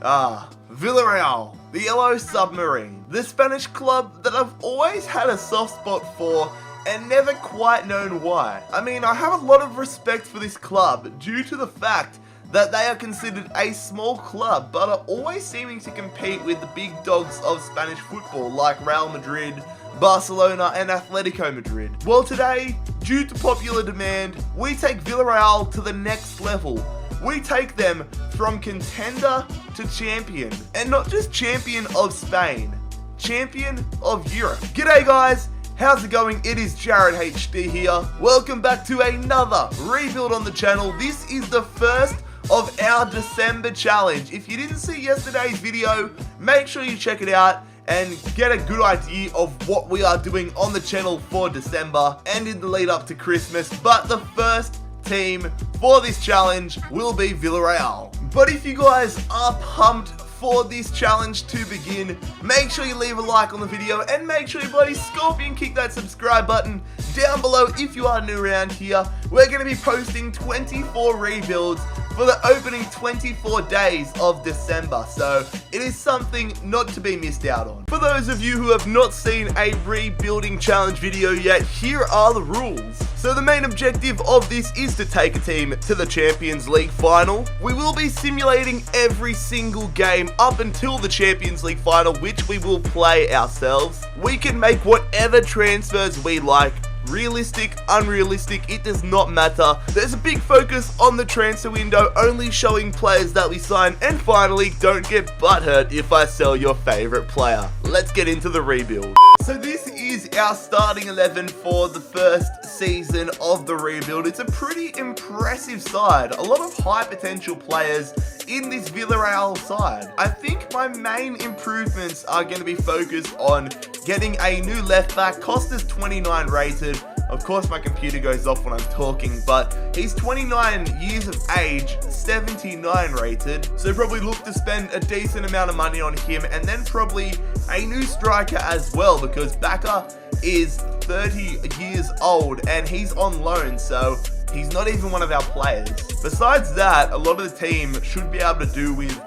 Villarreal, the Yellow Submarine, the Spanish club that I've always had a soft spot for and never quite known why. I mean, I have a lot of respect for this club due to the fact that they are considered a small club but are always seeming to compete with the big dogs of Spanish football like Real Madrid, Barcelona and Atletico Madrid. Well, today, due to popular demand, we take Villarreal to the next level. We take them from contender to champion, and not just champion of Spain, champion of Europe. G'day guys, how's it going? It is JarradHD here. Welcome back to another rebuild on the channel. This is the first of our December challenge. If you didn't see yesterday's video, make sure you check it out and get a good idea of what we are doing on the channel for December and in the lead up to Christmas. But the first team for this challenge will be Villarreal. But if you guys are pumped for this challenge to begin, make sure you leave a like on the video and make sure you bloody scorpion kick that subscribe button down below if you are new around here. We're going to be posting 24 rebuilds for the opening 24 days of December, so it is something not to be missed out on. For those of you who have not seen a rebuilding challenge video yet, here are the rules. So the main objective of this is to take a team to the Champions League final. We will be simulating every single game up until the Champions League final, which we will play ourselves. We can make whatever transfers we like. Realistic, unrealistic, it does not matter. There's a big focus on the transfer window, only showing players that we sign. And finally, don't get butthurt if I sell your favorite player. Let's get into the rebuild. So this is our starting 11 for the first season of the rebuild. It's a pretty impressive side. A lot of high potential players in this Villarreal side. I think my main improvements are going to be focused on getting a new left back. Costa's 29 rated. Of course my computer goes off when I'm talking, but he's 29 years of age, 79 rated. So probably look to spend a decent amount of money on him, and then probably a new striker as well, because Baka is 30 years old and he's on loan, so he's not even one of our players. Besides that, a lot of the team should be able to do with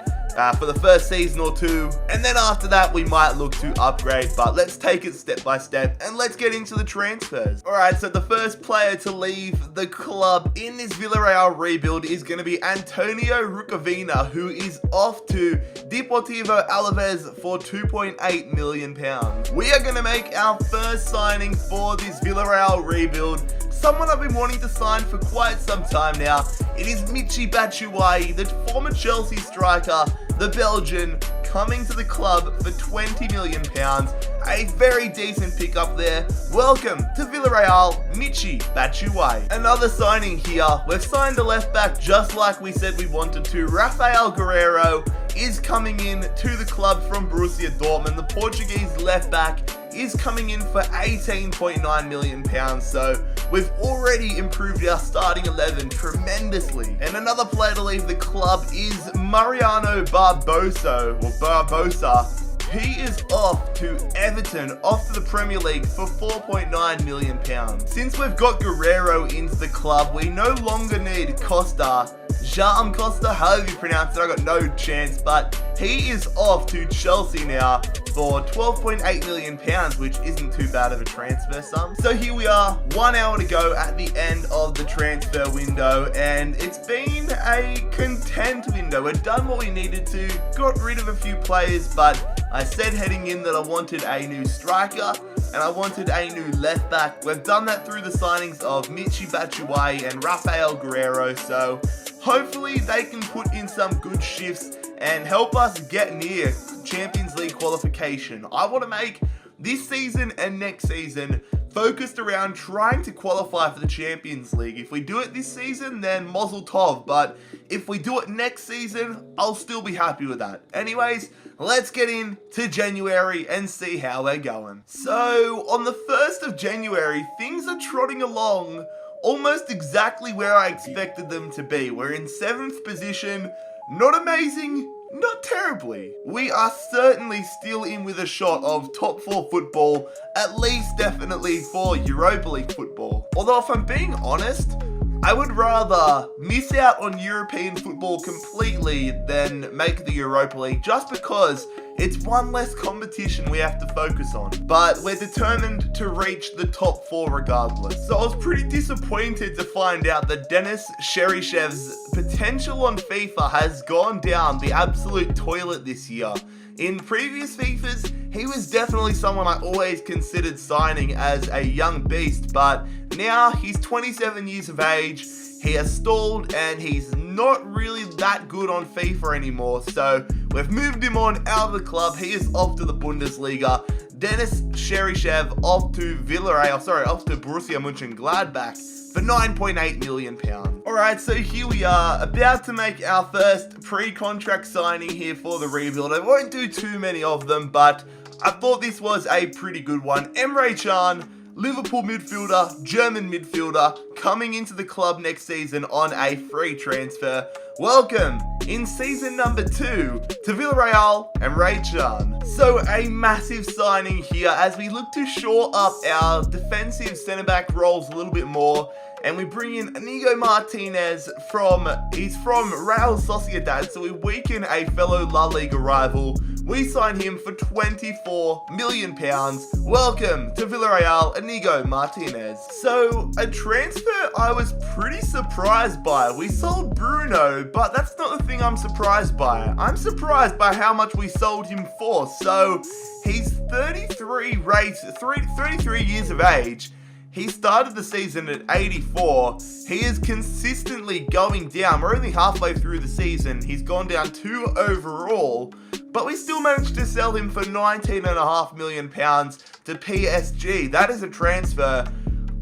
for the first season or two, and then after that we might look to upgrade, but let's take it step by step and let's get into the transfers. Alright, so the first player to leave the club in this Villarreal rebuild is going to be Antonio Rukavina, who is off to Deportivo Alaves for £2.8 million. We are going to make our first signing for this Villarreal rebuild. Someone I've been wanting to sign for quite some time now. It is Michy Batshuayi, the former Chelsea striker, the Belgian, coming to the club for £20 million. A very decent pickup there. Welcome to Villarreal, Michy Batshuayi. Another signing here. We've signed a left back just like we said we wanted to. Rafael Guerreiro is coming in to the club from Borussia Dortmund. The Portuguese left back is coming in for £18.9 million, so we've already improved our starting 11 tremendously. And another player to leave the club is Mariano Barbosa. He is off to Everton, off to the Premier League for £4.9 million. Since we've got Guerreiro into the club, we no longer need Costa. Costa, however you pronounce it, I got no chance, but he is off to Chelsea now for £12.8 million, which isn't too bad of a transfer sum. So here we are, 1 hour to go at the end of the transfer window, and it's been a content window. We've done what we needed to, got rid of a few players, but I said heading in that I wanted a new striker and I wanted a new left back. We've done that through the signings of Michy Batshuayi and Rafael Guerreiro, so hopefully they can put in some good shifts and help us get near Champions League qualification. I want to make this season and next season focused around trying to qualify for the Champions League. If we do it this season, then mazel tov, but if we do it next season, I'll still be happy with that. Anyways, let's get into January and see how we're going. So, on the 1st of January, things are trotting along almost exactly where I expected them to be. We're in 7th position, not amazing, not terribly. We are certainly still in with a shot of top 4 football, at least definitely for Europa League football. Although if I'm being honest, I would rather miss out on European football completely than make the Europa League, just because it's one less competition we have to focus on. But we're determined to reach the top 4 regardless. So I was pretty disappointed to find out that Denis Cherishev's potential on FIFA has gone down the absolute toilet this year. In previous FIFAs, he was definitely someone I always considered signing as a young beast, but now he's 27 years of age, he has stalled, and he's not really that good on FIFA anymore, so we've moved him on out of the club. He is off to the Bundesliga. Denis Cherishev off to Borussia Mönchengladbach for £9.8 million. Alright, so here we are, about to make our first pre-contract signing here for the rebuild. I won't do too many of them, but I thought this was a pretty good one. Emre Can, Liverpool midfielder, German midfielder, coming into the club next season on a free transfer. Welcome in season number 2 to Villarreal Emre Can. So a massive signing here as we look to shore up our defensive centre-back roles a little bit more. And we bring in Inigo Martinez he's from Real Sociedad, so we weaken a fellow La Liga rival. We sign him for £24 million. Welcome to Villarreal, Inigo Martinez. So, a transfer I was pretty surprised by. We sold Bruno, but that's not the thing I'm surprised by. I'm surprised by how much we sold him for. So, he's 33 years of age. He started the season at 84. He is consistently going down. We're only halfway through the season. He's gone down 2 overall, but we still managed to sell him for £19.5 million to PSG. That is a transfer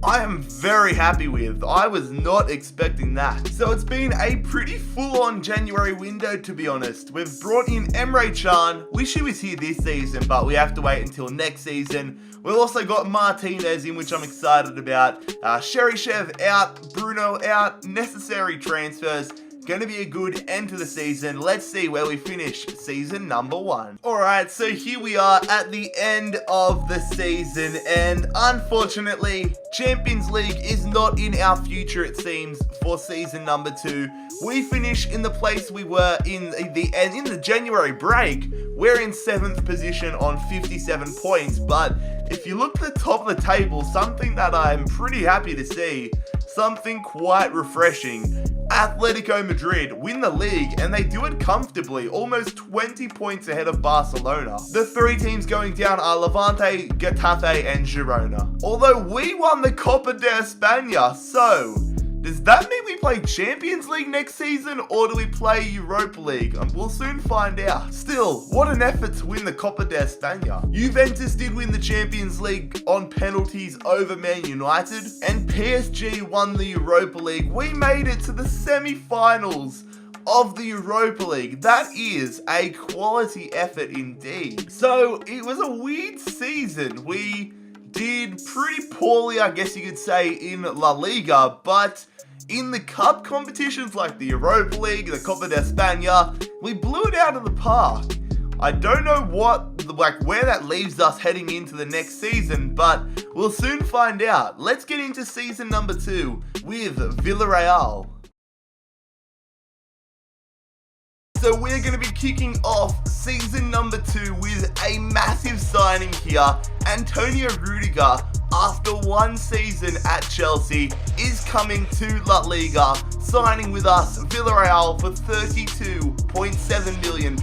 I am very happy with. I was not expecting that. So it's been a pretty full-on January window, to be honest. We've brought in Emre Can. Wish he was here this season, but we have to wait until next season. We've also got Martinez in, which I'm excited about. Cherishev out, Bruno out. Necessary transfers. Going to be a good end to the season. Let's see where we finish season number 1. Alright, so here we are at the end of the season, and unfortunately, Champions League is not in our future, it seems, for season number 2. We finish in the place we were in the January break. We're in 7th position on 57 points, but if you look at the top of the table, something that I'm pretty happy to see, something quite refreshing. Atletico Madrid win the league, and they do it comfortably, almost 20 points ahead of Barcelona. The 3 teams going down are Levante, Getafe, and Girona. Although we won the Copa de España, so does that mean we play Champions League next season, or do we play Europa League? We'll soon find out. Still, what an effort to win the Copa de España. Juventus did win the Champions League on penalties over Man United, and PSG won the Europa League. We made it to the semi-finals of the Europa League. That is a quality effort indeed. So, it was a weird season. We did pretty poorly, I guess you could say, in La Liga, but in the cup competitions like the Europa League, the Copa de España, we blew it out of the park. I don't know where that leaves us heading into the next season, but we'll soon find out. Let's get into season number 2 with Villarreal. So we're going to be kicking off season number 2 with a massive signing here. Antonio Rudiger, after 1 season at Chelsea, is coming to La Liga, signing with us, Villarreal, for £32.7 million.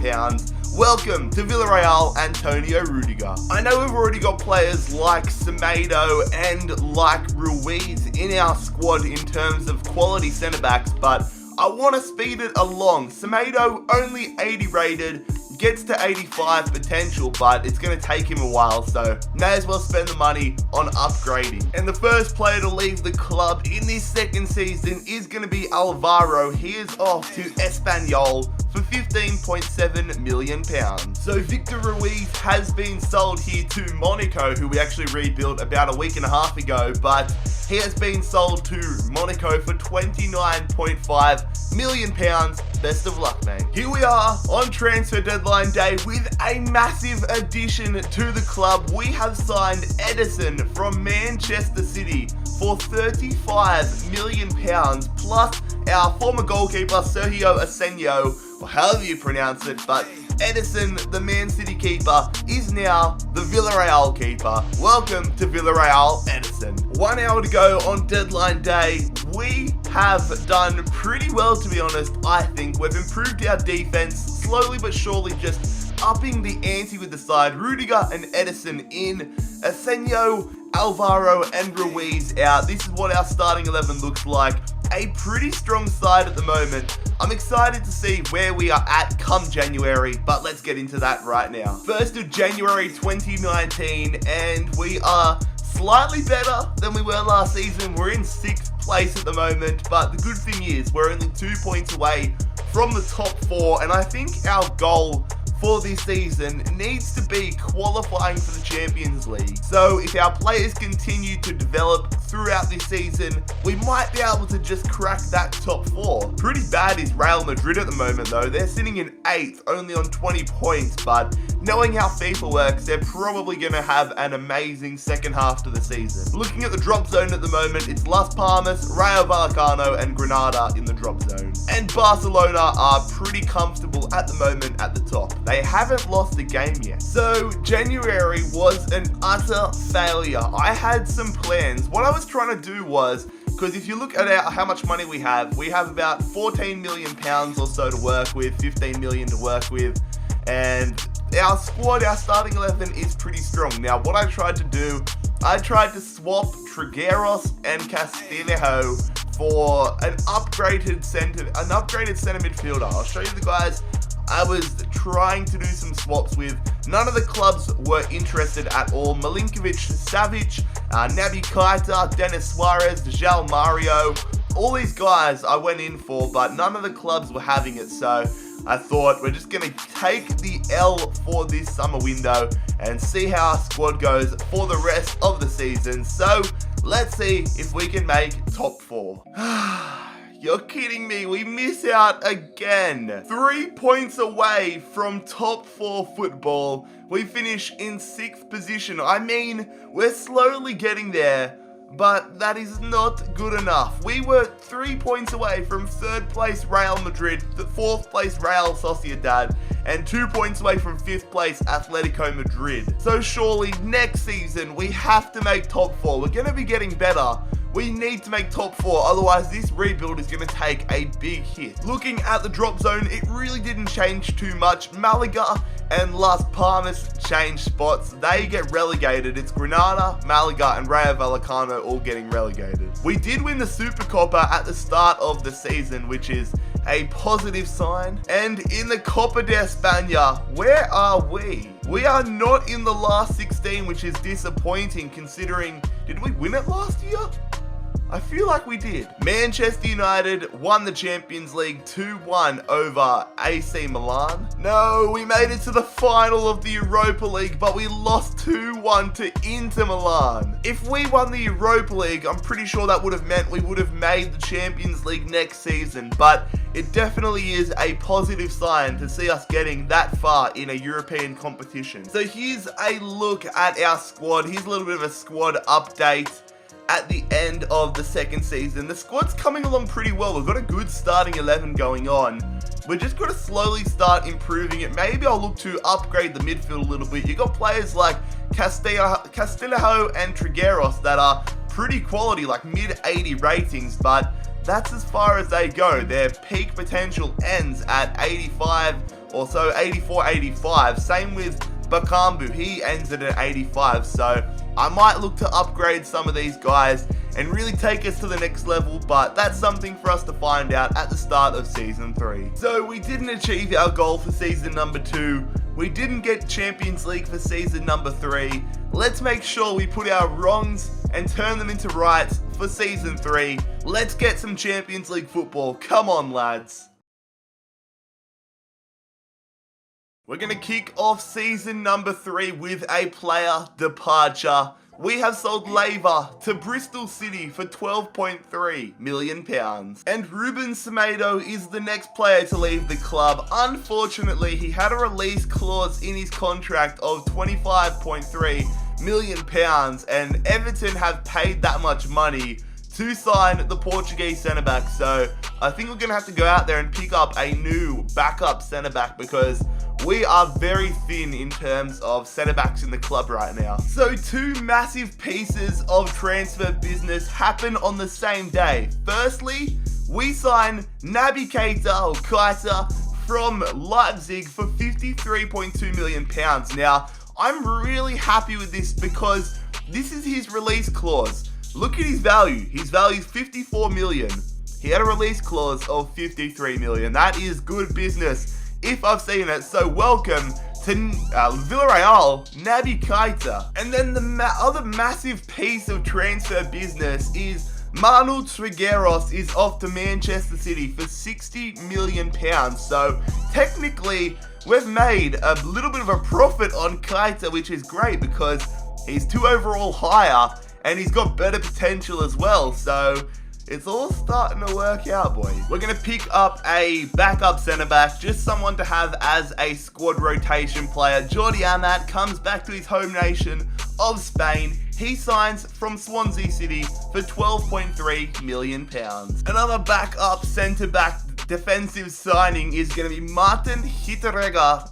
Welcome to Villarreal, Antonio Rudiger. I know we've already got players like Semedo and like Ruiz in our squad in terms of quality centre-backs, but I want to speed it along. Semedo only 80 rated, gets to 85 potential, but it's going to take him a while, so may as well spend the money on upgrading. And the first player to leave the club in this second season is going to be Alvaro. He is off to Espanyol for £15.7 million. So Victor Ruiz has been sold here to Monaco, who we actually rebuilt about a week and a half ago, but he has been sold to Monaco for £29.5 million. Best of luck, mate. Here we are on transfer deadline day with a massive addition to the club. We have signed Edison from Manchester City for £35 million, plus our former goalkeeper Sergio Asenio, or however you pronounce it, but Edison, the Man City keeper, is now the Villarreal keeper. Welcome to Villarreal, Edison. 1 hour to go on deadline day. We have done pretty well, to be honest, I think. We've improved our defense, slowly but surely just upping the ante with the side. Rudiger and Edison in, Asenio, Alvaro and Ruiz out. This is what our starting 11 looks like. A pretty strong side at the moment. I'm excited to see where we are at come January, but let's get into that right now. 1st of January 2019, and we are slightly better than we were last season. We're in 6th place at the moment, but the good thing is we're only 2 points away from the top 4, and I think our goal for this season needs to be qualifying for the Champions League. So if our players continue to develop throughout this season, we might be able to just crack that top 4. Pretty bad is Real Madrid at the moment though. They're sitting in 8th, only on 20 points, but knowing how FIFA works, they're probably going to have an amazing second half to the season. Looking at the drop zone at the moment, it's Las Palmas, Rayo Vallecano and Granada in the drop zone. And Barcelona are pretty comfortable at the moment at the top. They haven't lost a game yet. So January was an utter failure. I had some plans. What I was trying to do was, because if you look at how much money we have about £14 million or so to work with, 15 million to work with, and our squad, our starting 11 is pretty strong. Now, what I tried to do, I tried to swap Trigueros and Castillo for an upgraded center midfielder. I'll show you the guys I was trying to do some swaps with. None of the clubs were interested at all. Milinkovic, Savic, Naby Keita, Denis Suarez, João Mario, all these guys I went in for, but none of the clubs were having it. So I thought we're just going to take the L for this summer window and see how our squad goes for the rest of the season. So let's see if we can make top 4. You're kidding me, we miss out again. 3 points away from top 4 football. We finish in 6th position. I mean, we're slowly getting there, but that is not good enough. We were 3 points away from 3rd place Real Madrid, the 4th place Real Sociedad, and 2 points away from 5th place Atletico Madrid. So surely next season we have to make top 4. We're going to be getting better. We need to make top 4, otherwise this rebuild is going to take a big hit. Looking at the drop zone, it really didn't change too much. Malaga and Las Palmas changed spots. They get relegated. It's Granada, Malaga and Rayo Vallecano all getting relegated. We did win the Supercopa at the start of the season, which is a positive sign. And in the Copa de España, where are we? We are not in the last 16, which is disappointing considering, did we win it last year? I feel like we did. Manchester United won the Champions League 2-1 over AC Milan. No, we made it to the final of the Europa League, but we lost 2-1 to Inter Milan. If we won the Europa League, I'm pretty sure that would have meant we would have made the Champions League next season, but it definitely is a positive sign to see us getting that far in a European competition. So here's a look at our squad. Here's a little bit of a squad update. At the end of the second season, the squad's coming along pretty well. We've got a good starting 11 going on. We're just got to slowly start improving it. Maybe I'll look to upgrade the midfield a little bit. You got players like Castillo and Trigueros that are pretty quality, like mid 80 ratings, but that's as far as they go. Their peak potential ends at 85 or so, 84, 85. Same with Bakambu, he ends at an 85, so I might look to upgrade some of these guys and really take us to the next level, but that's something for us to find out at the start of Season 3. So we didn't achieve our goal for Season number 2, we didn't get Champions League for Season number 3, let's make sure we put our wrongs and turn them into rights for Season 3, let's get some Champions League football, come on lads. We're going to kick off season number 3 with a player departure. We have sold Leiva to Bristol City for £12.3 million. And Ruben Semedo is the next player to leave the club. Unfortunately, he had a release clause in his contract of £25.3 million, and Everton have paid that much money to sign the Portuguese centre-back. So I think we're going to have to go out there and pick up a new backup centre-back because we are very thin in terms of centre-backs in the club right now. So two massive pieces of transfer business happen on the same day. Firstly, we sign Naby Keita from Leipzig for £53.2 million. Now, I'm really happy with this because this is his release clause. Look at his value. His value is 54 million. He had a release clause of 53 million. That is good business if I've seen it. So welcome to Villarreal, Naby Keita. And then the other massive piece of transfer business is Manuel Trigueros is off to Manchester City for £60 million. So technically, we've made a little bit of a profit on Keita, which is great because he's 2 overall higher and he's got better potential as well. So it's all starting to work out, boys. We're going to pick up a backup centre-back, just someone to have as a squad rotation player. Jordi Amat comes back to his home nation of Spain. He signs from Swansea City for £12.3 million. Another backup centre-back defensive signing is going to be Martin Hinteregger.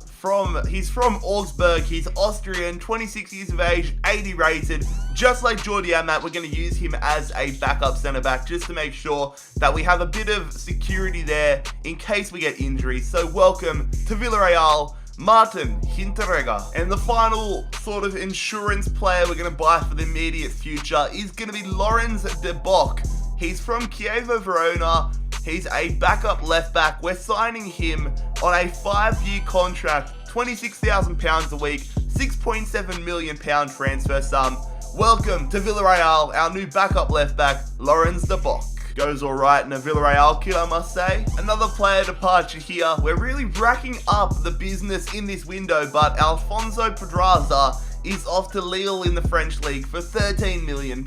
He's from Augsburg, he's Austrian, 26 years of age, 80 rated. Just like Jordi Amat, we're going to use him as a backup centre-back just to make sure that we have a bit of security there in case we get injuries. So welcome to Villarreal, Martin Hinteregger. And the final sort of insurance player we're going to buy for the immediate future is going to be Lorenz de Bock. He's from Chievo Verona. He's a backup left back. We're signing him on a 5-year contract, £26,000 a week, £6.7 million transfer sum. Welcome to Villarreal, our new backup left back, Lorenz de Bock. Goes alright in a Villarreal kit, I must say. Another player departure here. We're really racking up the business in this window, but Alfonso Pedraza is off to Lille in the French league for £13 million.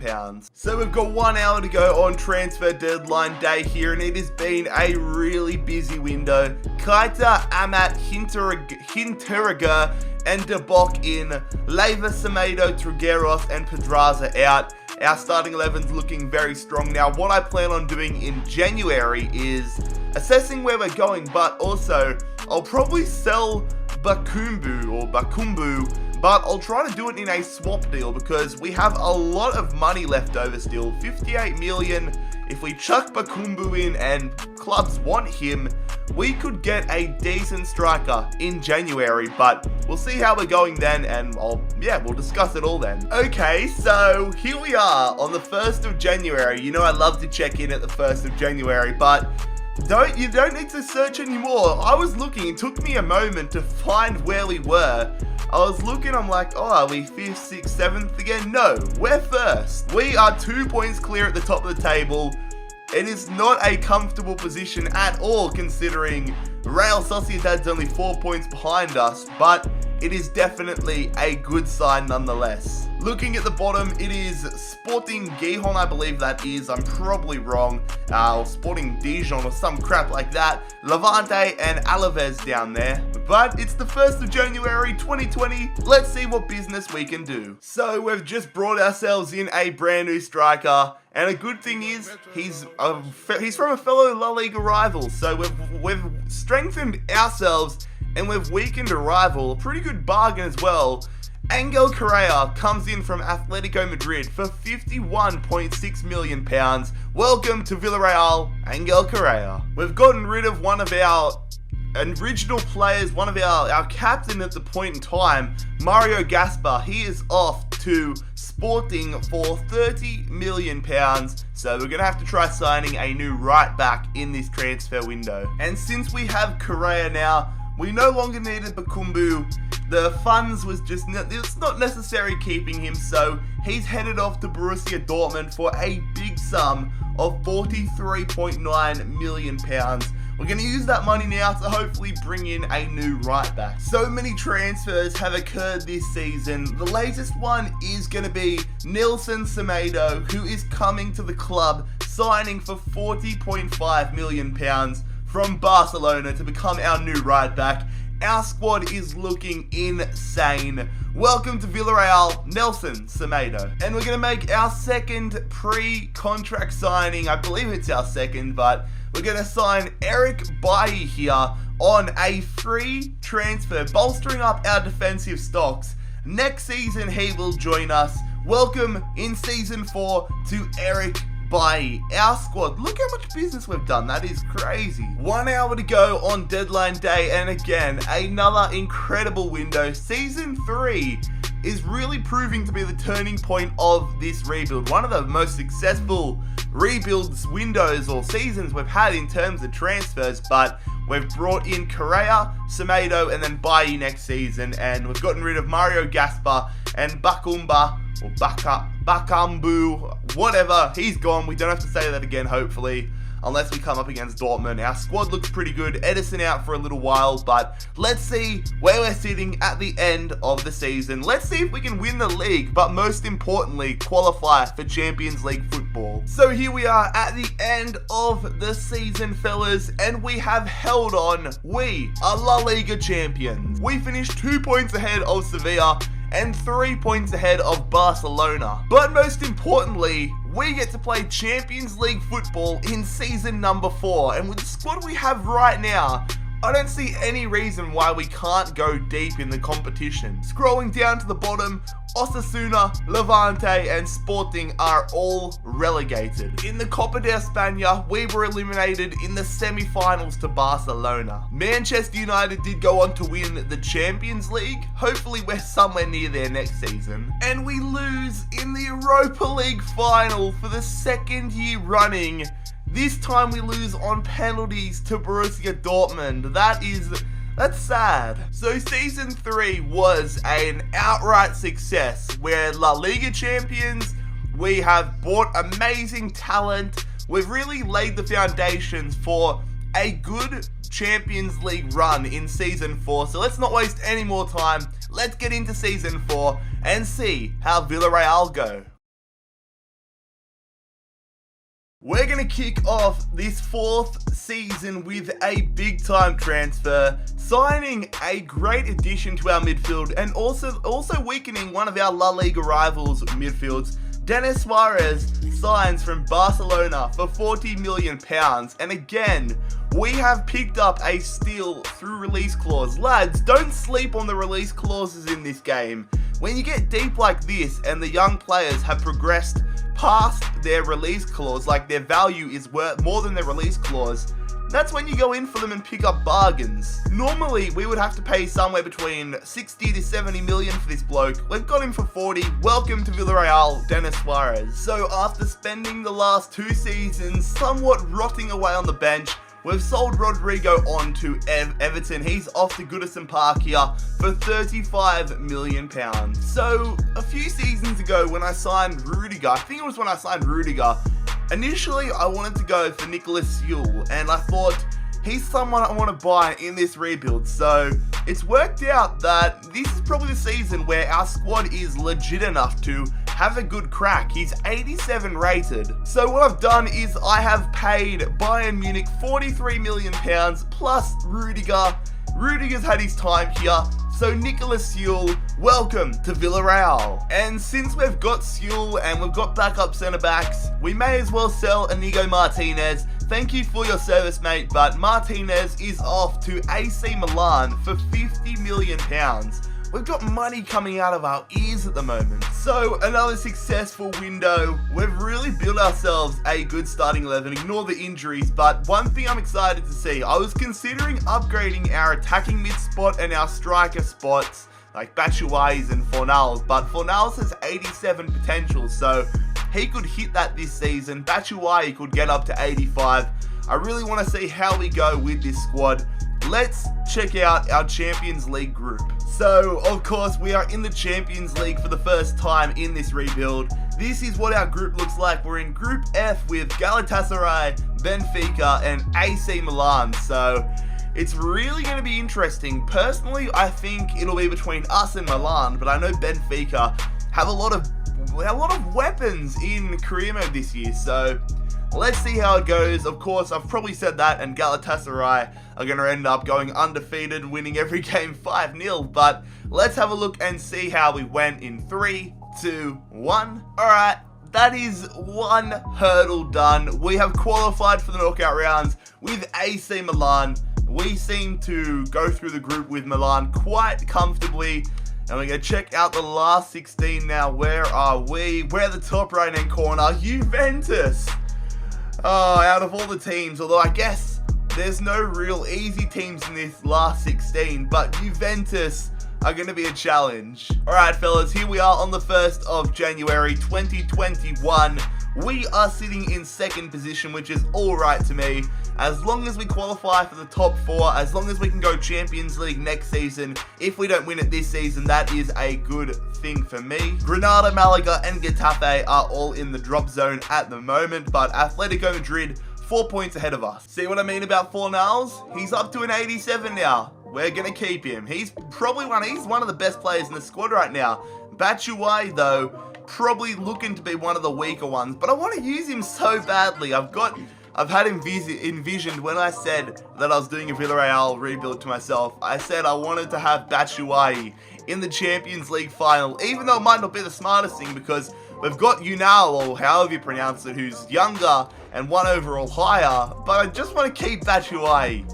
So we've got 1 hour to go on transfer deadline day here, and it has been a really busy window. Keita, Amat, Hinteregger, and De Bock in. Leiva, Semedo, Trigueros, and Pedraza out. Our starting 11's looking very strong now. What I plan on doing in January is assessing where we're going, but also I'll probably sell Bakumbu, but I'll try to do it in a swap deal because we have a lot of money left over still. 58 million. If we chuck Bakumbu in and clubs want him, we could get a decent striker in January, but we'll see how we're going then, and we'll discuss it all then. Okay, so here we are on the 1st of January. You know I love to check in at the 1st of January, but you don't need to search anymore. I was looking, it took me a moment to find where we were. I was looking, I'm like, oh, are we 5th, 6th, 7th again? No, we're 1st. We are 2 points clear at the top of the table. It is not a comfortable position at all considering Real Sociedad's only 4 points behind us, but it is definitely a good sign nonetheless. Looking at the bottom, it is Sporting Gijón, I believe that is. I'm probably wrong. Or Sporting Dijon or some crap like that. Levante and Alaves down there. But it's the 1st of January 2020. Let's see what business we can do. So we've just brought ourselves in a brand new striker. And a good thing is, he's from a fellow La Liga rival. So we've strengthened ourselves and we've weakened a rival. A pretty good bargain as well. Angel Correa comes in from Atletico Madrid for £51.6 million. Welcome to Villarreal, Angel Correa. We've gotten rid of one of our original players, one of our captain at the point in time, Mario Gaspar. He is off to Sporting for £30 million. So we're going to have to try signing a new right back in this transfer window. And since we have Correa now, we no longer needed Bakumbu. The funds was just, it's not necessary keeping him, so he's headed off to Borussia Dortmund for a big sum of £43.9 million. We're going to use that money now to hopefully bring in a new right back. So many transfers have occurred this season. The latest one is going to be Nilson Semedo, who is coming to the club, signing for £40.5 million from Barcelona to become our new right back. our squad is looking insane. Welcome to Villarreal, Nelson Semedo. And we're going to make our second pre-contract signing. I believe it's our second, but we're going to sign Eric Bailly here on a free transfer, bolstering up our defensive stocks. Next season, he will join us. Welcome in Season 4 to Eric Bailly, our squad. Look how much business we've done. That is crazy. 1 hour to go on deadline day, and again, another incredible window. Season 3 is really proving to be the turning point of this rebuild. One of the most successful rebuilds windows or seasons we've had in terms of transfers, but we've brought in Correa, Semedo, and then Bailly next season, and we've gotten rid of Mario Gaspar and Bakumba, or Bakambu, whatever. He's gone. We don't have to say that again, hopefully, unless we come up against Dortmund. Our squad looks pretty good. Edison out for a little while, but let's see where we're sitting at the end of the season. Let's see if we can win the league, but most importantly, qualify for Champions League football. So here we are at the end of the season, fellas, and we have held on. We are La Liga champions. We finished 2 points ahead of Sevilla and 3 points ahead of Barcelona. But most importantly, we get to play Champions League football in season number 4. And with the squad we have right now, I don't see any reason why we can't go deep in the competition. Scrolling down to the bottom, Osasuna, Levante, and Sporting are all relegated. In the Copa de España, we were eliminated in the semi-finals to Barcelona. Manchester United did go on to win the Champions League. Hopefully we're somewhere near there next season. And we lose in the Europa League final for the second year running. This time we lose on penalties to Borussia Dortmund. That's sad. So Season 3 was an outright success. We're La Liga champions. We have bought amazing talent. We've really laid the foundations for a good Champions League run in Season 4. So let's not waste any more time. Let's get into Season 4 and see how Villarreal go. We're going to kick off this 4th season with a big time transfer, signing a great addition to our midfield and also weakening one of our La Liga rivals midfields. Denis Suarez signs from Barcelona for £40 million, and again, we have picked up a steal through release clause. Lads, don't sleep on the release clauses in this game. When you get deep like this and the young players have progressed past their release clause, like their value is worth more than their release clause, that's when you go in for them and pick up bargains. Normally, we would have to pay somewhere between 60 to 70 million for this bloke. We've got him for 40. Welcome to Villarreal, Denis Suarez. So after spending the last 2 seasons somewhat rotting away on the bench, we've sold Rodrigo on to Everton. He's off to Goodison Park here for £35 million. So a few seasons ago when I signed Rudiger, I think it was when I signed Rudiger, initially I wanted to go for Nicolas Sewell, and I thought he's someone I want to buy in this rebuild. So it's worked out that this is probably the season where our squad is legit enough to have a good crack. He's 87 rated. So what I've done is I have paid Bayern Munich £43 million plus Rudiger. Rudiger's had his time here. So Nicolas Sewell, welcome to Villarreal. And since we've got Sewell and we've got backup centre backs, we may as well sell Inigo Martinez. Thank you for your service, mate, but Martinez is off to AC Milan for £50 million. We've got money coming out of our ears at the moment. So another successful window. We've really built ourselves a good starting 11. Ignore the injuries, but one thing I'm excited to see, I was considering upgrading our attacking mid spot and our striker spots, like Batshuayi's and Fornals, but Fornals has 87 potential, so he could hit that this season. Batshuayi could get up to 85. I really want to see how we go with this squad. Let's check out our Champions League group. So, of course, we are in the Champions League for the first time in this rebuild. This is what our group looks like. We're in Group F with Galatasaray, Benfica, and AC Milan. So, it's really going to be interesting. Personally, I think it'll be between us and Milan, but I know Benfica have a lot of weapons in career mode this year. So, let's see how it goes. Of course, I've probably said that, and Galatasaray are going to end up going undefeated, winning every game 5-0, but let's have a look and see how we went in 3, 2, 1. Alright, that is one hurdle done. We have qualified for the knockout rounds with AC Milan. We seem to go through the group with Milan quite comfortably. And we're going to check out the last 16 now. Where are we? We're the top right-hand corner. Juventus. Oh, out of all the teams, although I guess there's no real easy teams in this last 16, but Juventus are going to be a challenge. Alright fellas, here we are on the 1st of January 2021. We are sitting in 2nd position, which is alright to me. As long as we qualify for the top 4, as long as we can go Champions League next season, if we don't win it this season, that is a good thing for me. Granada, Malaga and Getafe are all in the drop zone at the moment, but Atletico Madrid 4 points ahead of us. See what I mean about Fornals? He's up to an 87 now. We're going to keep him. He's one of the best players in the squad right now. Batshuayi, though, probably looking to be one of the weaker ones, but I want to use him so badly. I've had him envisioned when I said that I was doing a Villarreal rebuild to myself. I said I wanted to have Batshuayi in the Champions League final, even though it might not be the smartest thing because we've got Unal, or however you pronounce it, who's younger and 1 overall higher, but I just want to keep Batshuayi.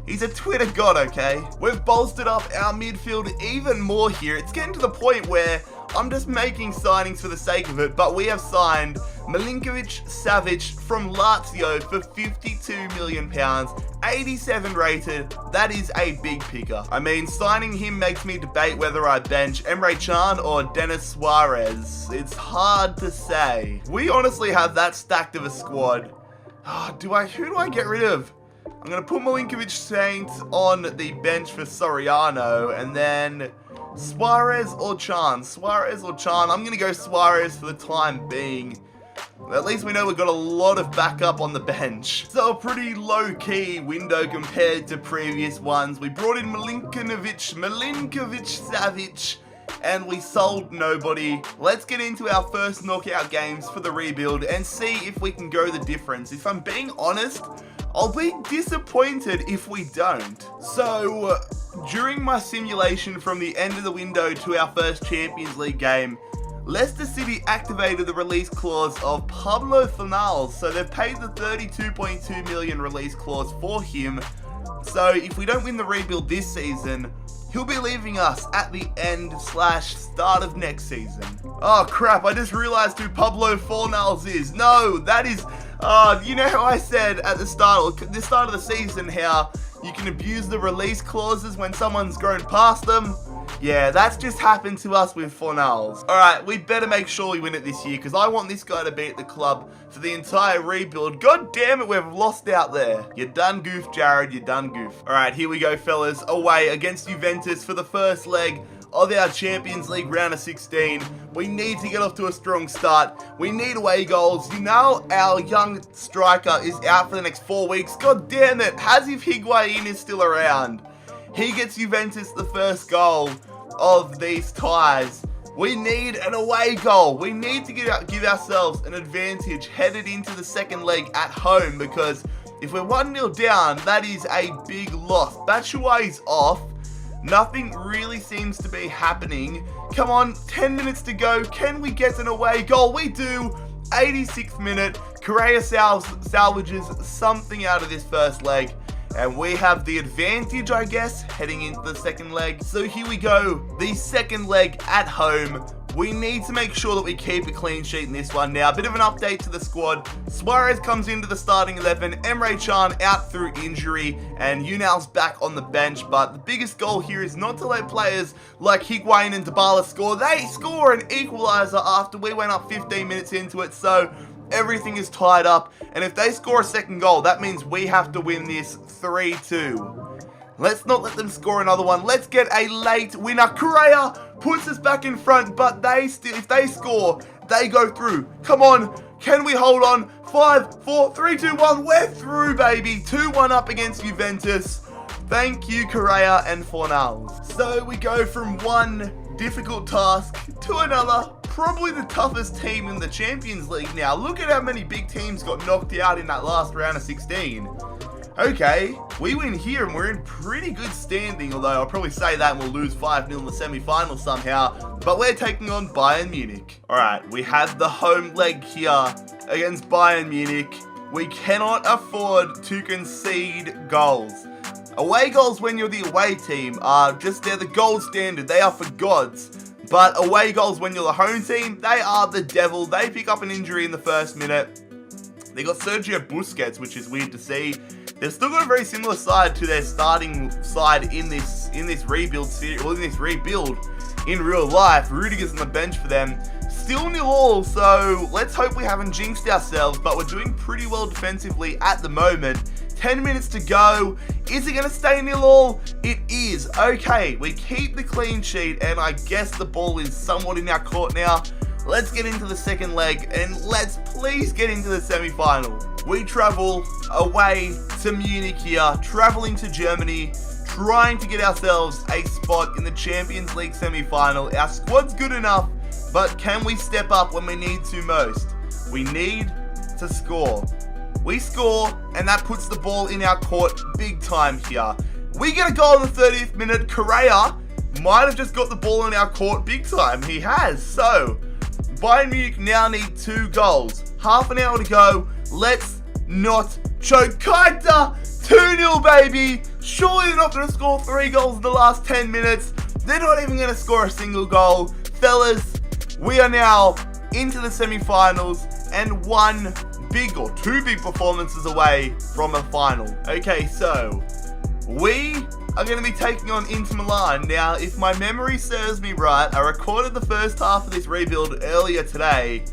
He's a Twitter god, okay? We've bolstered up our midfield even more here. It's getting to the point where I'm just making signings for the sake of it, but we have signed Milinkovic-Savic from Lazio for £52 million, 87 rated. That is a big picker. I mean, signing him makes me debate whether I bench Emre Can or Denis Suarez. It's hard to say. We honestly have that stacked of a squad. Who do I get rid of? I'm going to put Milinkovic-Saint on the bench for Soriano, and then Suarez or Can? Suarez or Can? I'm going to go Suarez for the time being. At least we know we've got a lot of backup on the bench. So a pretty low-key window compared to previous ones. We brought in Milinkovic-Savic, and we sold nobody. Let's get into our first knockout games for the rebuild and see if we can go the difference. If I'm being honest, I'll be disappointed if we don't. So, during my simulation from the end of the window to our first Champions League game, Leicester City activated the release clause of Pablo Fornals, so they've paid the 32.2 million release clause for him. So if we don't win the rebuild this season, he'll be leaving us at the end/start of next season. Oh crap, I just realized who Pablo Fornals is. No, that is, you know how I said at the start of the season how you can abuse the release clauses when someone's grown past them? Yeah, that's just happened to us with Fornals. Alright, we better make sure we win it this year, because I want this guy to be at the club for the entire rebuild. God damn it, we've lost out there. You done goof, Jared, you done goof. Alright, here we go, fellas. Away against Juventus for the first leg of our Champions League round of 16. We need to get off to a strong start. We need away goals. You know our young striker is out for the next 4 weeks. God damn it, as if Higuain is still around. He gets Juventus the first goal of these ties. We need an away goal. We need to give ourselves an advantage headed into the second leg at home, because if we're 1-0 down, that is a big loss. Batshuayi's off. Nothing really seems to be happening. Come on, 10 minutes to go. Can we get an away goal? We do. 86th minute. Correa salvages something out of this first leg. And we have the advantage, I guess, heading into the second leg. So here we go. The second leg at home. We need to make sure that we keep a clean sheet in this one now. A bit of an update to the squad. Suarez comes into the starting 11. Emre Can out through injury. And Unal's back on the bench. But the biggest goal here is not to let players like Higuain and Dybala score. They score an equaliser after we went up 15 minutes into it. So everything is tied up, and if they score a second goal, that means we have to win this 3-2. Let's not let them score another one. Let's get a late winner. Correa puts us back in front, but if they score, they go through. Come on, can we hold on? 5, 4, 3, 2, 1. We're through, baby. 2-1 up against Juventus. Thank you, Correa and Fornals. So we go from one difficult task to another probably the toughest team in the Champions League now. Look at how many big teams got knocked out in that last round of 16. Okay, we win here and we're in pretty good standing, although I'll probably say that and we'll lose 5-0 in the semi-final somehow, but we're taking on Bayern Munich. Alright, we have the home leg here against Bayern Munich. We cannot afford to concede goals. Away goals when you're the away team are just, they're the gold standard, they are for gods. But away goals when you're the home team, they are the devil. They pick up an injury in the first minute. They got Sergio Busquets, which is weird to see. They've still got a very similar side to their starting side in this rebuild series, or in this rebuild in real life. Rudiger's on the bench for them. Still 0-0, so let's hope we haven't jinxed ourselves, but we're doing pretty well defensively at the moment. 10 minutes to go. Is it going to stay 0-0? It is. Okay, we keep the clean sheet, and I guess the ball is somewhat in our court now. Let's get into the second leg, and let's please get into the semi-final. We travel away to Munich here, traveling to Germany, trying to get ourselves a spot in the Champions League semi-final. Our squad's good enough, but can we step up when we need to most? We need to score. We score, and that puts the ball in our court big time here. We get a goal in the 30th minute. Correa might have just got the ball in our court big time. He has. So, Bayern Munich now need 2 goals. Half an hour to go. Let's not choke. Kinda 2-0, baby. Surely they're not going to score 3 goals in the last 10 minutes. They're not even going to score a single goal. Fellas, we are now into the semi-finals and 2 big performances away from a final. Okay, so we are going to be taking on Inter Milan. Now, if my memory serves me right, I recorded the first half of this rebuild earlier today.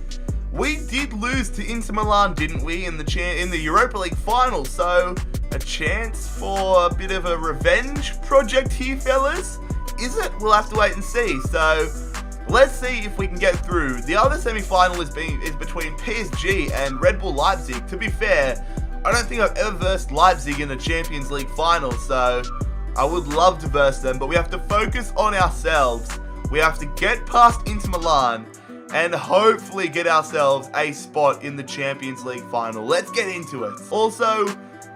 We did lose to Inter Milan, didn't we, in the Europa League final? So, a chance for a bit of a revenge project here, fellas? Is it? We'll have to wait and see. So, let's see if we can get through. The other semi-final is between PSG and Red Bull Leipzig. To be fair, I don't think I've ever versed Leipzig in a Champions League final, so I would love to verse them, but we have to focus on ourselves. We have to get past Inter Milan and hopefully get ourselves a spot in the Champions League final. Let's get into it. Also,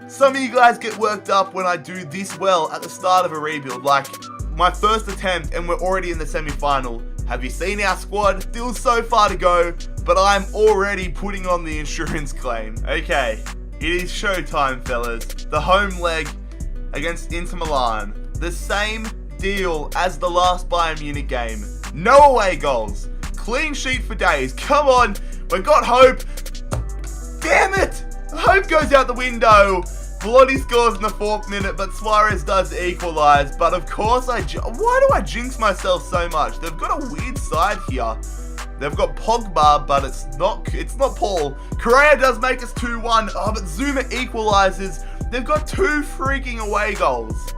some of you guys get worked up when I do this well at the start of a rebuild, like my first attempt and we're already in the semi-final. Have you seen our squad? Still so far to go, but I'm already putting on the insurance claim. Okay, it is showtime, fellas. The home leg against Inter Milan. The same deal as the last Bayern Munich game. No away goals. Clean sheet for days. Come on, we've got hope. Damn it! Hope goes out the window. Bloody scores in the 4th minute, but Suarez does equalise. But of course, why do I jinx myself so much? They've got a weird side here. They've got Pogba, but it's not Paul. Correa does make us 2-1. Oh, but Zuma equalises. They've got 2 freaking away goals.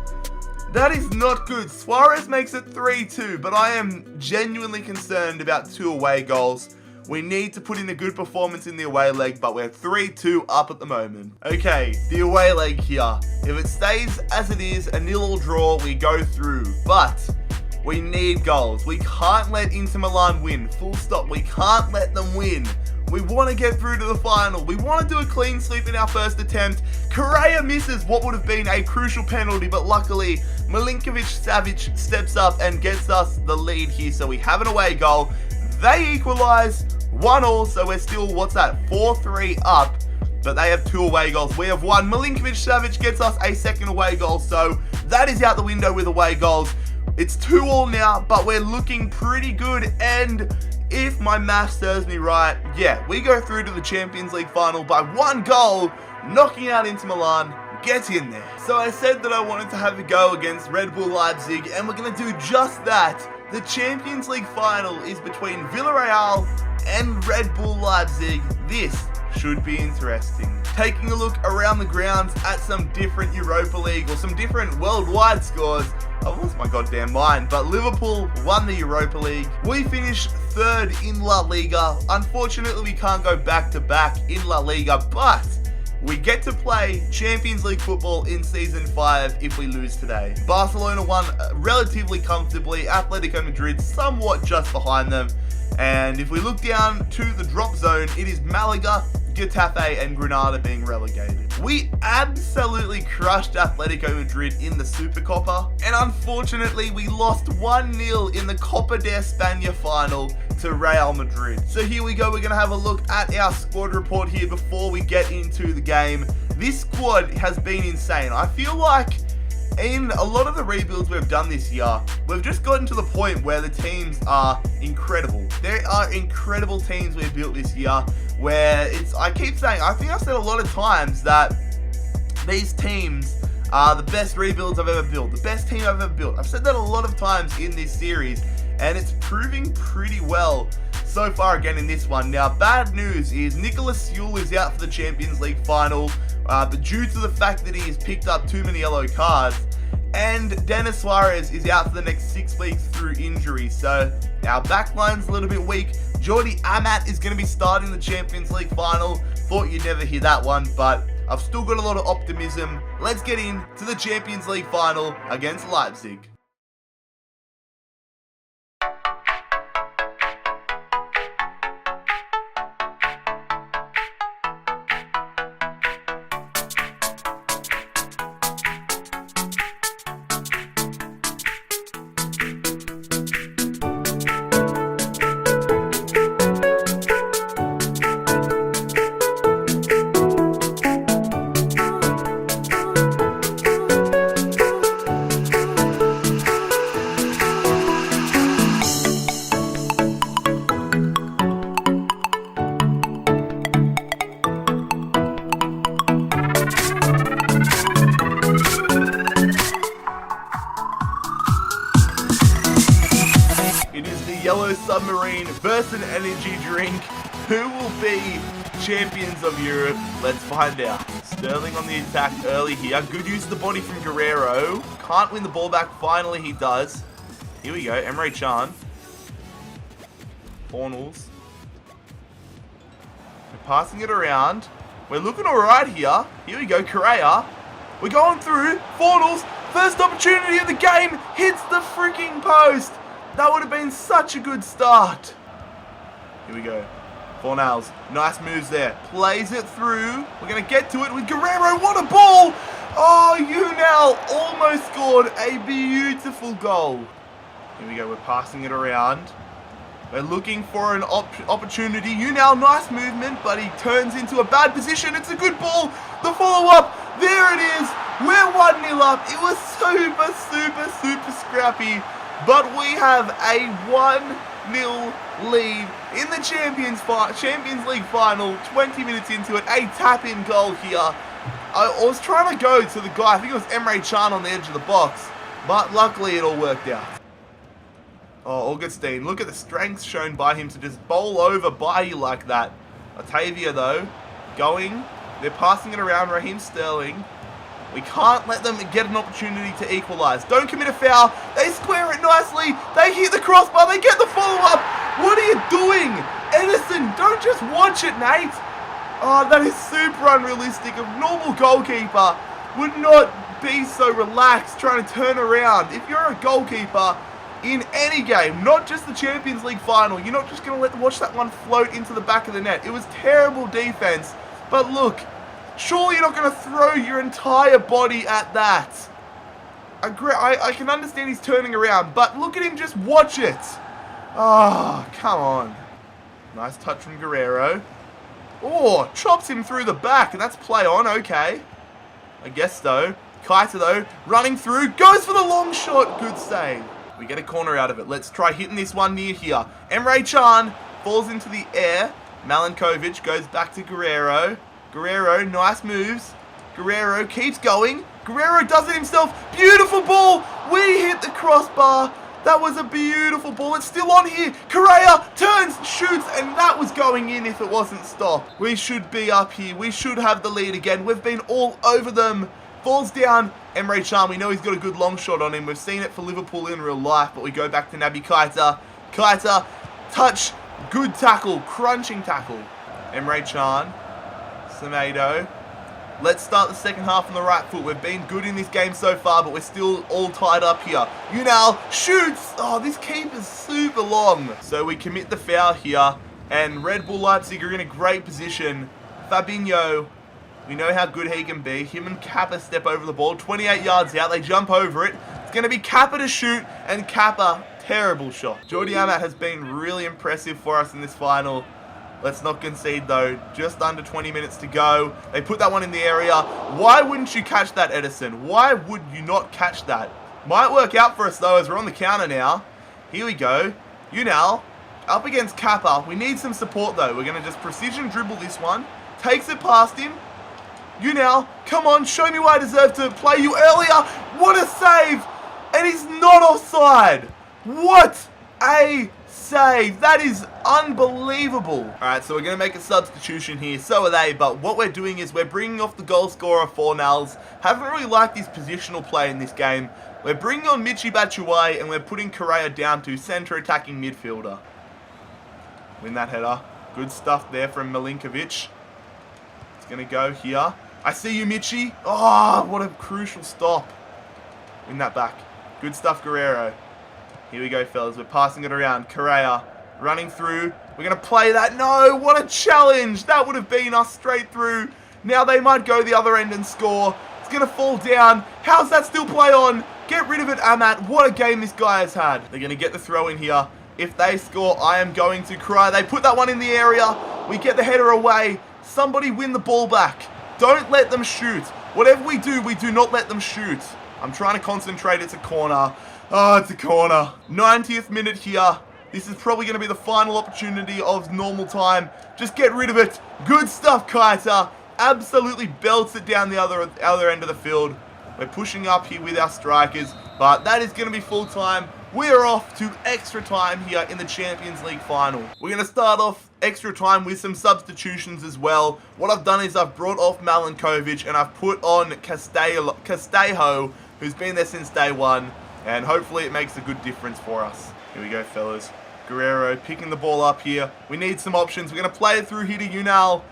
That is not good. Suarez makes it 3-2, but I am genuinely concerned about 2 away goals. We need to put in a good performance in the away leg, but we're 3-2 up at the moment. Okay, the away leg here. If it stays as it is, a 0-0 draw, we go through. But we need goals. We can't let Inter Milan win. Full stop. We can't let them win. We want to get through to the final. We want to do a clean sweep in our first attempt. Correa misses what would have been a crucial penalty, but luckily Milinkovic-Savic steps up and gets us the lead here. So we have an away goal. They equalise 1-1, so we're still, 4-3 up. But they have 2 away goals. We have 1. Milinkovic-Savic gets us a second away goal, so that is out the window with away goals. It's 2-2 now, but we're looking pretty good, and if my math serves me right, yeah, we go through to the Champions League final by 1 goal, knocking out Inter Milan. Get in there. So I said that I wanted to have a go against Red Bull Leipzig, and we're going to do just that. The Champions League final is between Villarreal and Red Bull Leipzig. This should be interesting. Taking a look around the grounds at some different Europa League or some different worldwide scores. I've lost my goddamn mind, but Liverpool won the Europa League. We finished 3rd in La Liga. Unfortunately, we can't go back to back in La Liga, but we get to play Champions League football in Season 5 if we lose today. Barcelona won relatively comfortably, Atletico Madrid somewhat just behind them. And if we look down to the drop zone, it is Malaga, Getafe and Granada being relegated. We absolutely crushed Atletico Madrid in the Supercopa, and unfortunately we lost 1-0 in the Copa de España final to Real Madrid. So here we go, we're going to have a look at our squad report here before we get into the game. This squad has been insane. I feel like in a lot of the rebuilds we've done this year, we've just gotten to the point where the teams are incredible. There are incredible teams we've built this year where I keep saying, I think I've said a lot of times that these teams are the best rebuilds I've ever built, the best team I've ever built. I've said that a lot of times in this series, and it's proving pretty well so far again in this one. Now, bad news is Nicolas Sewell is out for the Champions League final, but due to the fact that he has picked up too many yellow cards, and Denis Suarez is out for the next 6 weeks through injury. So our backline's a little bit weak. Jordi Amat is going to be starting the Champions League final. Thought you'd never hear that one, but I've still got a lot of optimism. Let's get into the Champions League final against Leipzig. Yellow Submarine versus an energy drink. Who will be champions of Europe? Let's find out. Sterling on the attack early here. Good use of the body from Guerrero. Can't win the ball back. Finally he does. Here we go. Emre Can. Fornals. We're passing it around. We're looking alright here. Here we go. Correa. We're going through. Fornals. First opportunity of the game. Hits the freaking post. That would have been such a good start. Here we go. Fornals. Nice moves there. Plays it through. We're going to get to it with Guerrero. What a ball! Oh, Unal almost scored a beautiful goal. Here we go. We're passing it around. We're looking for an opportunity. Unal, nice movement, but he turns into a bad position. It's a good ball. The follow-up. There it is. We're 1-0 up. It was super scrappy. But we have a 1-0 lead in the Champions League final, 20 minutes into it. A tap-in goal here. I was trying to go to the guy, I think it was Emre Can on the edge of the box, but luckily it all worked out. Oh, Augustine, look at the strength shown by him to just bowl over by you like that. Otavia, though, going. They're passing it around. Raheem Sterling. We can't let them get an opportunity to equalise. Don't commit a foul. They square it nicely. They hit the crossbar. They get the follow-up. What are you doing? Edison, don't just watch it, Nate. Oh, that is super unrealistic. A normal goalkeeper would not be so relaxed trying to turn around. If you're a goalkeeper in any game, not just the Champions League final, you're not just going to watch that one float into the back of the net. It was terrible defense. But look, surely you're not going to throw your entire body at that. I can understand he's turning around, but look at him just watch it. Oh, come on. Nice touch from Guerrero. Oh, chops him through the back, and that's play on, okay. I guess so. Kaita, though, running through, goes for the long shot. Good save. We get a corner out of it. Let's try hitting this one near here. Emre Can falls into the air. Malinkovic goes back to Guerrero. Guerrero, nice moves. Guerrero keeps going. Guerrero does it himself. Beautiful ball. We hit the crossbar. That was a beautiful ball. It's still on here. Correa turns, shoots, and that was going in if it wasn't stopped. We should be up here. We should have the lead again. We've been all over them. Falls down. Emre Can, we know he's got a good long shot on him. We've seen it for Liverpool in real life, but we go back to Naby Keita. Keita, touch, good tackle, crunching tackle. Emre Can, Semedo, Let's start the second half on the right foot. We've been good in this game so far, but we're still all tied up here. Unal shoots. Oh, this keeper's super long. So we commit the foul here, and Red Bull Leipzig are in a great position. Fabinho, we know how good he can be. Him and Kappa step over the ball. 28 yards out. They jump over it. It's going to be Kappa to shoot, and Kappa, terrible shot. Jordi Amat has been really impressive for us in this final. Let's not concede though. Just under 20 minutes to go. They put that one in the area. Why wouldn't you catch that, Edison? Why would you not catch that? Might work out for us though, as we're on the counter now. Here we go. Unal up against Kappa. We need some support though. We're going to just precision dribble this one. Takes it past him. Unal, come on, show me why I deserve to play you earlier. What a save! And he's not offside. What a save. That is unbelievable. Alright, so we're going to make a substitution here. So are they, but what we're doing is we're bringing off the goal scorer for Nals. Haven't really liked his positional play in this game. We're bringing on Michy Batshuayi and we're putting Correa down to centre attacking midfielder. Win that header. Good stuff there from Milinkovic. It's going to go here. I see you, Michy. Oh, what a crucial stop. Win that back. Good stuff, Guerrero. Here we go, fellas. We're passing it around. Correa running through. We're going to play that. No, what a challenge. That would have been us straight through. Now they might go the other end and score. It's going to fall down. How's that still play on? Get rid of it, Amat. What a game this guy has had. They're going to get the throw in here. If they score, I am going to cry. They put that one in the area. We get the header away. Somebody win the ball back. Don't let them shoot. Whatever we do not let them shoot. I'm trying to concentrate. It's a corner. Oh, it's a corner. 90th minute here. This is probably going to be the final opportunity of normal time. Just get rid of it. Good stuff, Kaita. Absolutely belts it down the other end of the field. We're pushing up here with our strikers, but that is going to be full time. We're off to extra time here in the Champions League final. We're going to start off extra time with some substitutions as well. What I've done is I've brought off Malinkovic and I've put on Castejo, who's been there since day one, and hopefully it makes a good difference for us. Here we go, fellas. Guerrero picking the ball up here. We need some options. We're going to play it through here to Unal.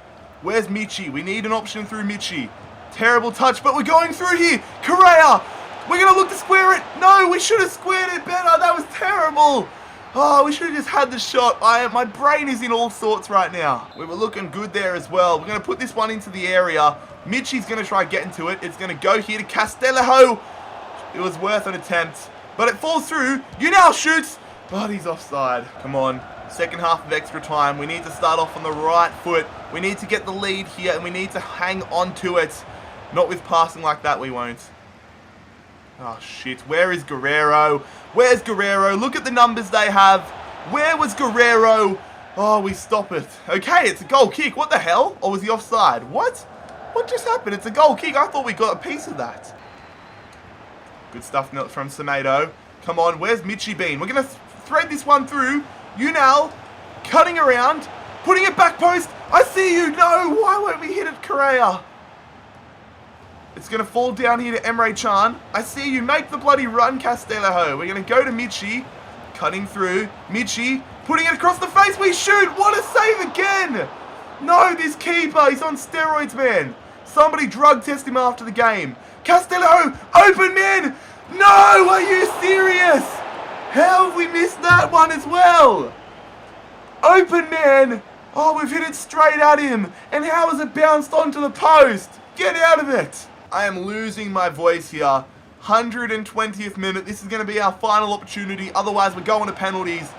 Where's Michy? We need an option through Michy. Terrible touch, but we're going through here. Correa! We're going to look to square it. No, we should have squared it better. That was terrible. Oh, we should have just had the shot. My brain is in all sorts right now. We were looking good there as well. We're going to put this one into the area. Michy's going to try and get into it. It's going to go here to Castellaho. It was worth an attempt, but it falls through. Unal shoots, but he's offside. Come on. Second half of extra time. We need to start off on the right foot. We need to get the lead here, and we need to hang on to it. Not with passing like that, we won't. Oh, shit. Where is Guerrero? Where's Guerrero? Look at the numbers they have. Where was Guerrero? Oh, we stop it. Okay, it's a goal kick. What the hell? Or was he offside? What? What just happened? It's a goal kick. I thought we got a piece of that. Good stuff from Semedo. Come on, where's Michy been? We're going to thread this one through. Unal, cutting around, putting it back post. I see you. No, why won't we hit it, Correa? It's going to fall down here to Emre Can. I see you. Make the bloody run, Castellaho. We're going to go to Michy. Cutting through. Michy, putting it across the face. We shoot. What a save again. No, this keeper. He's on steroids, man. Somebody drug test him after the game. Castellaho, open man. No, are you serious? How have we missed that one as well? Open man. Oh, we've hit it straight at him. And how has it bounced onto the post? Get out of it. I am losing my voice here. 120th minute. This is going to be our final opportunity. Otherwise, we're going to penalties.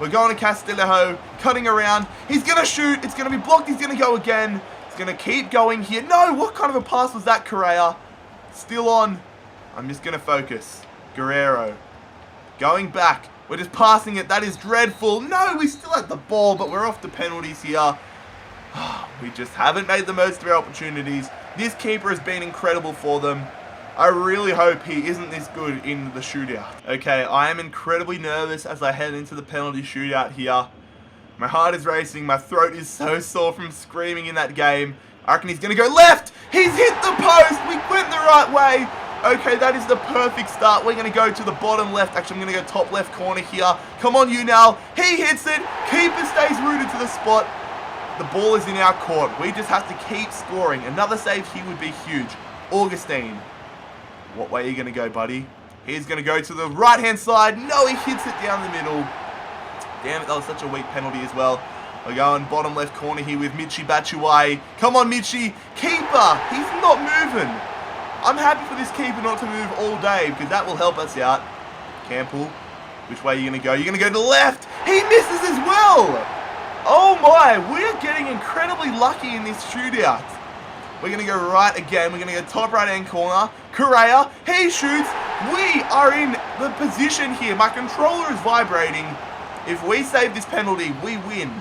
We're going to Castellaho. Cutting around. He's going to shoot. It's going to be blocked. He's going to go again. He's going to keep going here. No, what kind of a pass was that, Correa? Still on. I'm just going to focus. Guerrero. Going back. We're just passing it. That is dreadful. No, we still have the ball, but we're off to penalties here. We just haven't made the most of our opportunities. This keeper has been incredible for them. I really hope he isn't this good in the shootout. Okay, I am incredibly nervous as I head into the penalty shootout here. My heart is racing. My throat is so sore from screaming in that game. I reckon he's going to go left. He's hit the post. We went the right way. Okay, that is the perfect start. We're going to go to the bottom left. Actually, I'm going to go top left corner here. Come on, Unal. He hits it. Keeper stays rooted to the spot. The ball is in our court. We just have to keep scoring. Another save here would be huge. Augustine. What way are you going to go, buddy? He's going to go to the right-hand side. No, he hits it down the middle. Damn it, that was such a weak penalty as well. We're going bottom left corner here with Michy Batshuayi. Come on, Michy. Keeper. He's not moving. I'm happy for this keeper not to move all day because that will help us out. Campbell. Which way are you going to go? You're going to go to the left. He misses as well. Oh my. We're getting incredibly lucky in this shootout. We're going to go right again. We're going to go top right-hand corner. Correa. He shoots. We are in the position here. My controller is vibrating. If we save this penalty, we win.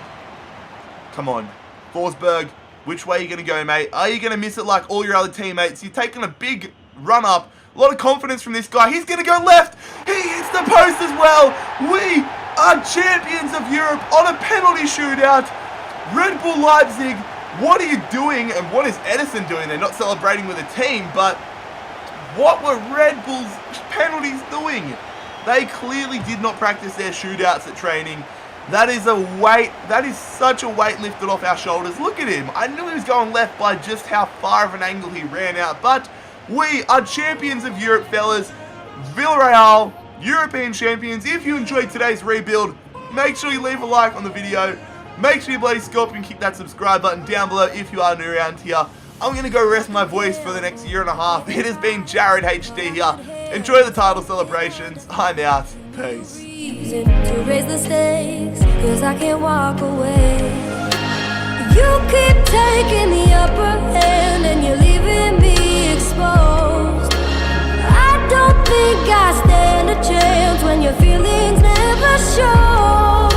Come on. Forsberg, which way are you going to go, mate? Are you going to miss it like all your other teammates? You're taking a big run up. A lot of confidence from this guy. He's going to go left. He hits the post as well. We are champions of Europe on a penalty shootout. Red Bull Leipzig, what are you doing? And what is Edison doing? They're not celebrating with a team, but what were Red Bull's penalties doing? They clearly did not practice their shootouts at training. That is a weight, that is such a weight lifted off our shoulders. Look at him. I knew he was going left by just how far of an angle he ran out. But we are champions of Europe, fellas. Villarreal, European champions. If you enjoyed today's rebuild, make sure you leave a like on the video. Make sure you bloody scorpion kick that subscribe button down below if you are new around here. I'm going to go rest my voice for the next year and a half. It has been JarradHD here. Enjoy the title celebrations. I'm out. Peace. To raise the stakes, 'cause I can't walk away. You keep taking the upper hand and you're leaving me exposed. I don't think I stand a chance when your feelings never show.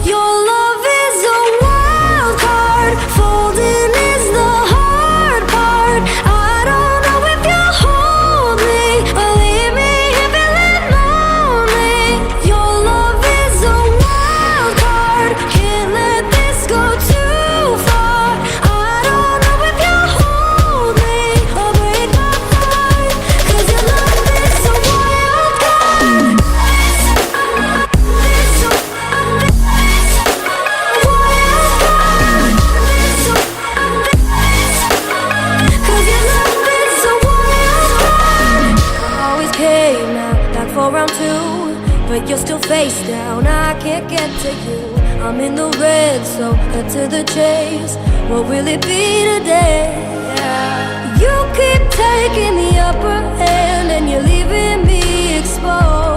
Your love is a wild card, folding is the hard part. I don't know if you'll hold me or leave me here feeling lonely. Your love is a wild card, can't let this go too far. I don't know if you'll hold me or break my heart, 'cause your love is a wild card. For round two, but you're still face down. I can't get to you. I'm in the red, so cut to the chase. What will it be today? You keep taking the upper hand and you're leaving me exposed.